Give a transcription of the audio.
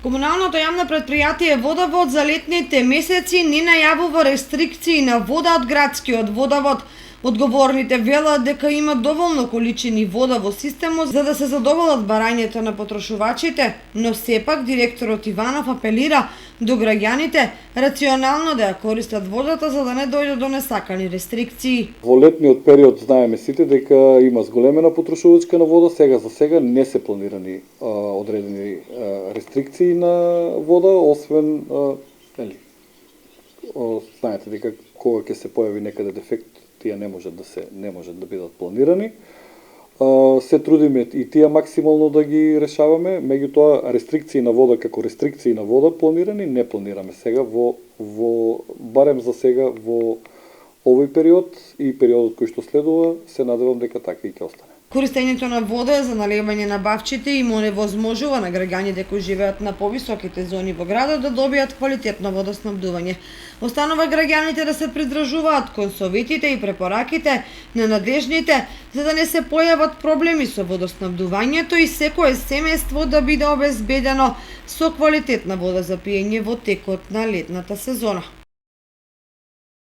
Комуналното јавно предпријатие Водовод за летните месеци не најавува рестрикции на вода од градскиот водовод. Одговорните велат дека има доволно количини вода во системот за да се задоволат барањето на потрошувачите, но сепак директорот Иванов апелира до граѓаните рационално да ја користат водата за да не дојде до несакани рестрикции. Во летниот период знаеме сите дека има зголемена потрошувачка на вода, сега не се планирани одредени рестрикции на вода, освен знаете дека кога ќе се појави некаде дефект, тие не можат да бидат планирани. Се трудиме и тие максимално да ги решаваме, меѓутоа рестрикции на вода како рестрикции на вода планирани не планираме сега барем за сега во овој период и периодот кој што следува, се надевам дека така и ќе остане. Користењето на вода за наливање на бавчите им оневозможува на граѓаните кои живеат на повисоките зони во градот да добијат квалитетно водоснабдување. Останува граѓаните да се придржуваат кон советите и препораките на надлежните за да не се појават проблеми со водоснабдувањето и секое семејство да биде обезбедено со квалитетна вода за пиење во текот на летната сезона.